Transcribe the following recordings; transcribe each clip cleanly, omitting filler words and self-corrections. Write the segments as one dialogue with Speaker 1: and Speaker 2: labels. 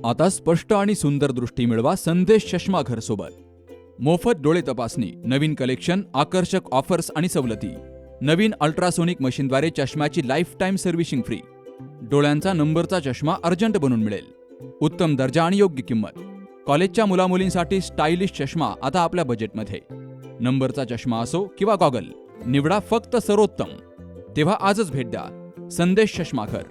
Speaker 1: आता स्पष्ट आणि सुंदर दृष्टी मिळवा संदेश चष्मा घर सोबत. मोफत डोळे तपासणी, नवीन कलेक्शन, आकर्षक ऑफर्स आणि सवलती. नवीन अल्ट्रासोनिक मशीनद्वारे चष्म्याची लाईफ टाईम सर्व्हिसिंग फ्री. डोळ्यांचा नंबरचा चष्मा अर्जंट बनून मिळेल. उत्तम दर्जा आणि योग्य किंमत. कॉलेजच्या मुलामुलींसाठी स्टायलिश चष्मा आता आपल्या बजेटमध्ये. नंबरचा चष्मा असो किंवा गॉगल, निवडा फक्त सर्वोत्तम. तेव्हा आजच भेट द्या Sandesh Chashmaghar,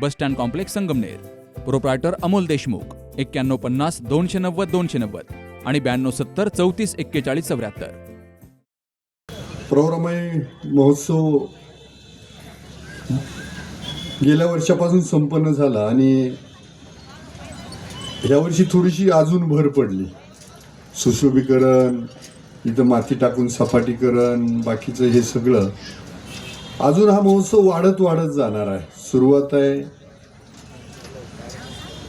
Speaker 1: bus stand complex, Sangamner. Proprietor Amol Deshmukh. 9150 290 290 आणि 9270 34 41 74.
Speaker 2: प्रवरामय महोत्सव गेल्या वर्षापासून संपन्न झाला आणि यावर्षी थोडीशी अजून भर पडली. सुशोभीकरण, इथं माती टाकून सपाटीकरण, बाकीचं हे सगळं अजून हा महोत्सव वाढत वाढत जाणार आहे. सुरुवात आहे.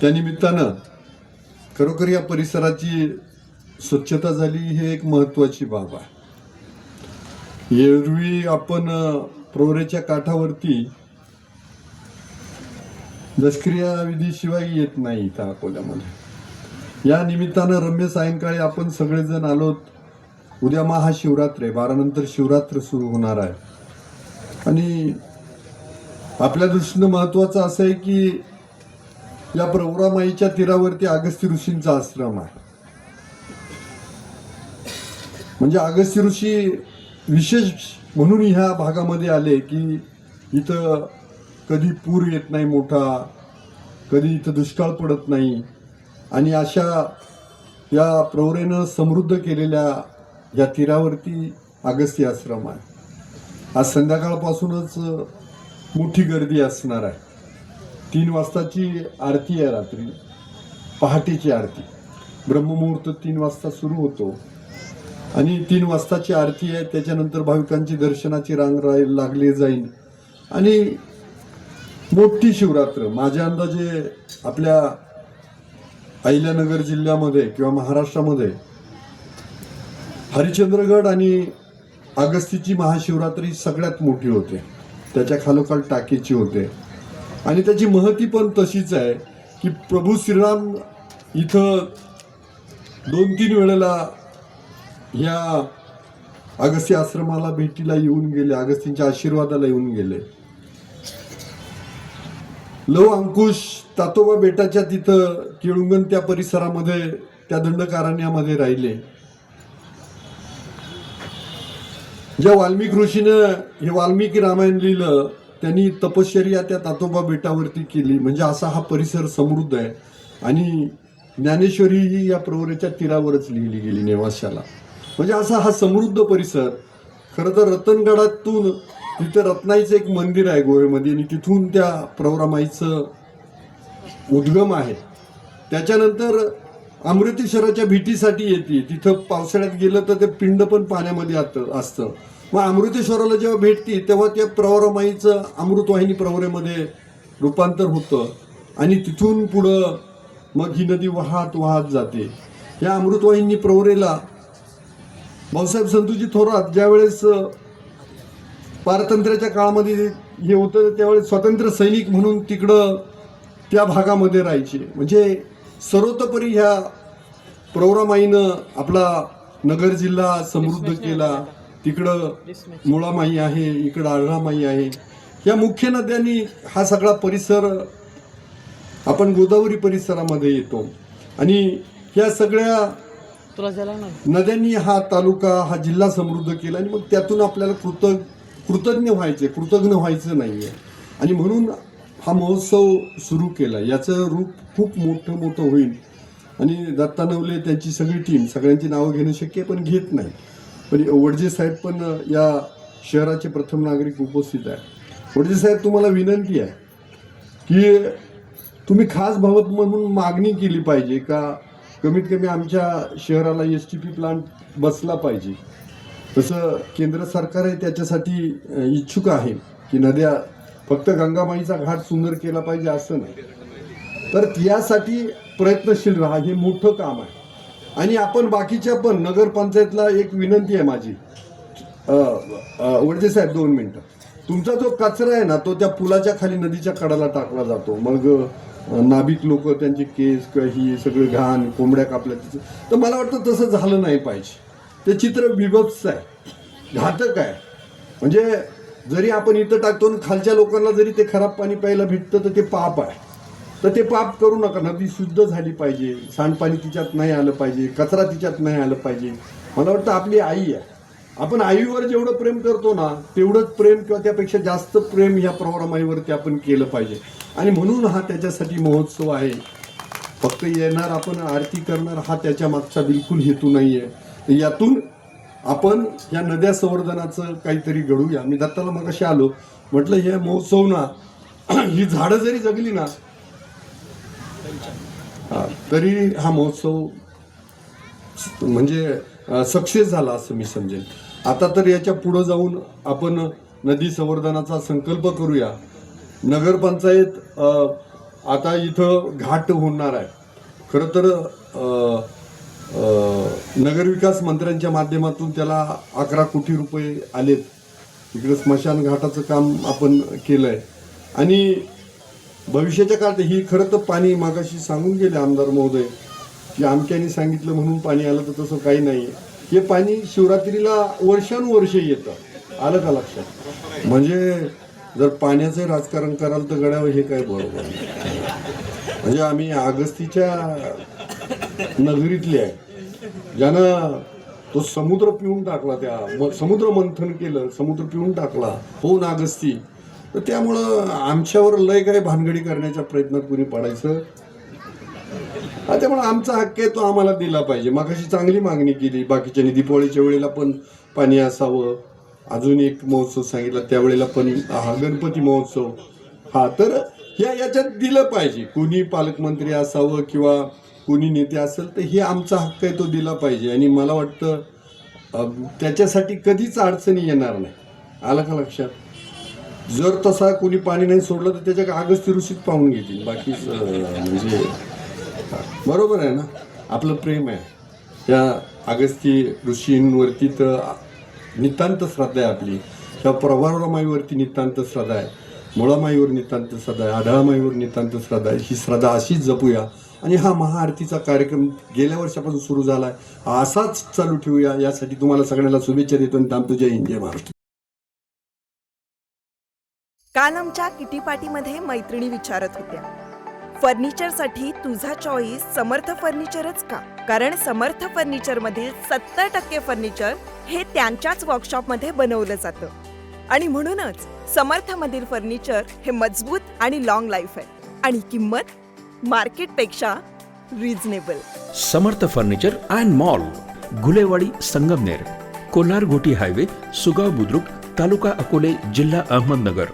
Speaker 2: त्यानिमित्तानं खरोखर या परिसराची स्वच्छता झाली ही एक महत्त्वाची बाब आहे. एरवी आपण प्रवरेच्या काठावरती दशक्रिया विधीशिवाय येत नाही इथं अकोल्यामध्ये. या निमित्तानं रम्य सायंकाळी आपण सगळेजण आलोत. उद्या महाशिवरात्र आहे, 12 नंतर शिवरात्र सुरू होणार आहे आणि आपल्या दृष्टीनं महत्त्वाचं असं आहे की या प्रवरामाईच्या तीरावरती अगस्त्य ऋषींचा आश्रम आहे. म्हणजे अगस्त्य ऋषी विशेष म्हणून ह्या भागामध्ये आले की इथं कधी पूर येत नाही मोठा, कधी इथं दुष्काळ पडत नाही आणि अशा या प्रवरेनं समृद्ध केलेल्या या तीरावरती अगस्त्य आश्रम आहे. आज संध्याकाळपासूनच मोठी गर्दी असणार आहे. 3 वाजताची आरती आहे, रात्री पहाटेची आरती. ब्रह्ममुहूर्त 3 वाजता सुरू होतो आणि 3 वाजताची आरती आहे. त्याच्यानंतर भाविकांची दर्शनाची रांग लागली जाईल आणि मोठी शिवरात्र. माझ्या अंदाजे आपल्या अहिल्यानगर जिल्ह्यामध्ये किंवा महाराष्ट्रामध्ये हरिश्चंद्रगड आणि अगस्तीची महाशिवरात्री सगळ्यात मोठी होते. त्याच्या खालोखाल टाकीची होते आणि त्याची महती पण तशीच आहे की प्रभू श्रीराम इथं 2-3 वेळेला ह्या अगस्त्य आश्रमाला भेटीला येऊन गेले, अगस्तींच्या आशीर्वादाला येऊन गेले. लव अंकुश तातोबा बेटाच्या तिथं केळुंगण त्या परिसरामध्ये त्या दंडकारण्यामध्ये राहिले. ज्या वाल्मिक ऋषीनं हे वाल्मिकी रामायण लिहिलं त्यांनी तपश्चर्या त्या तातोबा बेटावरती केली. म्हणजे असा हा परिसर समृद्ध आहे आणि ज्ञानेश्वरी ही या प्रवरेच्या तीरावरच लिहिली गेली नेवाशाला. म्हणजे असा हा समृद्ध परिसर. खरं तर रतनगडातून तिथं रत्नाईचं एक मंदिर आहे गोव्यामध्ये आणि तिथून त्या प्रवरामाईचं उद्गम आहे. त्याच्यानंतर अमृतेश्वराच्या भेटीसाठी येते. तिथं पावसाळ्यात गेलं तर ते पिंड पण पाण्यामध्ये असतं. मग अमृतेश्वराला जेव्हा भेटते तेव्हा त्या प्रवरामाईचं अमृतवाहिनी प्रवरेमध्ये रूपांतर होतं आणि तिथून पुढं मग ही नदी वाहत वाहत जाते. या अमृतवाहिनी प्रवरेला भाऊसाहेब संतोषी थोरात ज्यावेळेस पारतंत्र्याच्या काळामध्ये हे होतं त्यावेळेस स्वातंत्र्य सैनिक म्हणून तिकडं त्या भागामध्ये राहायचे. म्हणजे सर्वतोपरी ह्या प्रवरामाईनं आपला नगर जिल्हा समृद्ध केला. तिकडं मुळामाई आहे, इकडं आढळामाई आहे. या मुख्य नद्यांनी हा सगळा परिसर आपण गोदावरी परिसरामध्ये येतो आणि ह्या सगळ्या नद्यांनी हा तालुका हा जिल्हा समृद्ध केला आणि मग त्यातून आपल्याला कृतज्ञ व्हायचं नाहीये आणि म्हणून हा महोत्सव सुरू केला. याचं रूप खूप मोठं होईल आणि दत्ता नवले त्यांची सगळी टीम, सगळ्यांची नावं घेणं शक्य पण घेत नाही. पण वडजे साहेब पण या शहराचे प्रथम नागरिक उपस्थित आहे. वडजे साहेब, तुम्हाला विनंती आहे की तुम्ही खास भावत म्हणून मागणी केली पाहिजे का कमीत कमी आमच्या शहराला STP प्लांट बसला पाहिजे. तसं केंद्र सरकार आहे त्याच्यासाठी इच्छुक आहे की नद्या फक्त गंगामाईचा घाट सुंदर केला पाहिजे असं नाही, तर यासाठी प्रयत्नशील राहा. हे मोठं काम आहे आणि आपण बाकीच्या पण नगरपंचायतला एक विनंती आहे माझी. वडजे साहेब 2 मिनिटं. तुमचा जो कचरा आहे ना तो त्या पुलाच्या खाली नदीच्या कडाला टाकला जातो. मग नाभिक लोक त्यांचे केस किंवा ही सगळं घाण कोंबड्या कापल्या तिचं. तर मला वाटतं तसं झालं नाही पाहिजे. ते चित्र विभत्स आहे, घातक आहे. म्हणजे जरी आपण इथं टाकतो आणि खालच्या लोकांना जरी ते खराब पाणी प्यायला भेटतं तर ते पाप आहे. तर ते पाप करू नका. नदी शुद्ध झाली पाहिजे, सांडपाणी तिच्यात नाही आलं पाहिजे, कचरा तिच्यात नाही आलं पाहिजे. मला वाटतं आपली आई आहे, आपण आईवर जेवढं प्रेम करतो ना तेवढंच प्रेम किंवा त्यापेक्षा जास्त प्रेम ह्या प्रवरामाईवरती आपण केलं पाहिजे. आणि म्हणून हा त्याच्यासाठी महोत्सव आहे. फक्त येणार आपण आरती करणार हा त्याच्या मागचा बिलकुल हेतू नाही आहे. यातून आपण या नद्या संवर्धनाचं काहीतरी घडूया. मी दत्ताला मगाशी आलो, म्हटलं हे महोत्सव ना ही झाडं जरी जगली ना तरी हा महोत्सव म्हणजे सक्सेस झाला असं मी समजेल. आता तर याच्या पुढं जाऊन आपण नदी संवर्धनाचा संकल्प करूया. नगरपंचायत आता इथं घाट होणार आहे. खरं तर नगरविकास मंत्र्यांच्या माध्यमातून त्याला 11 कोटी रुपये आलेत. इकडे स्मशान घाटाचं काम आपण केलं आहे. आणि भविष्याच्या काळात ही खरं तर पाणी मागाशी सांगून गेले आमदार महोदय की आमक्याने सांगितलं म्हणून पाणी आलं, तर तसं काही नाही आहे. हे पाणी शिवरात्रीला वर्षानुवर्ष येतं. आलं का लक्षात? म्हणजे जर पाण्याचं राजकारण कराल तर गड्यावर हे काय बरोबर नाही. म्हणजे आम्ही अगस्तीच्या नगरीतले आहे, ज्यानं तो समुद्र पिऊन टाकला, त्या समुद्र मंथन केलं, समुद्र पिऊन टाकला हो ना अगस्ती. तर त्यामुळं आमच्यावर लय काही भानगडी करण्याच्या प्रयत्नात कुणी पडायचं. त्यामुळे आमचा हक्क आहे तो आम्हाला दिला पाहिजे. मागाशी चांगली मागणी केली बाकीच्यांनी. दीपावळीच्या वेळेला पण पाणी असावं. अजून एक महोत्सव सांगितला त्यावेळेला पण हा गणपती महोत्सव. तर याच्यात दिलं पाहिजे. कुणी पालकमंत्री असावं किंवा कुणी नेते असेल तर हे आमचा हक्क आहे तो दिला पाहिजे. आणि मला वाटतं त्याच्यासाठी कधीच अडचणी येणार नाही. आलं का लक्षात? जर तसा कोणी पाणी नाही सोडलं तर त्याच्या अगस्ती ऋषीत पाहून घेतील. बाकी म्हणजे बरोबर आहे ना, आपलं प्रेम आहे त्या अगस्ती ऋषींवरती. तर नितांत श्रद्धा आहे आपली. त्या प्रवरामाईवरती नितांत श्रद्धा आहे, मुळामाईवर नितांत श्रद्धा आहे, आढळमाईवर नितांत श्रद्धा आहे. ही श्रद्धा अशीच जपूया. आणि हा महाआरतीचा कार्यक्रम गेल्या वर्षापासून सुरू झाला आहे, हा असाच चालू ठेवूया. यासाठी तुम्हाला सगळ्यांना शुभेच्छा देतो आणि थांबतो. जय हिंद, जय महाराष्ट्र.
Speaker 3: काल आमच्या किटी पार्टीमध्ये मैत्रिणी विचारत होत्या, फर्निचरसाठी तुझा चॉईस समर्थ फर्निचरच का? कारण समर्थ फर्निचर मधील 70% फर्निचर हे त्यांच्याच वर्कशॉपमध्ये बनवलं जातं. आणि म्हणूनच समर्थ मधील फर्निचर हे मजबूत आणि लॉंग लाईफ आहे. आणि किंमत मार्केटपेक्षा reasonable.
Speaker 4: Samarth furniture and mall, Gulewadi, Sangamner, Kolhar Ghoti highway, Sugaon Budruk, taluka Akole, जिल्हा अहमदनगर.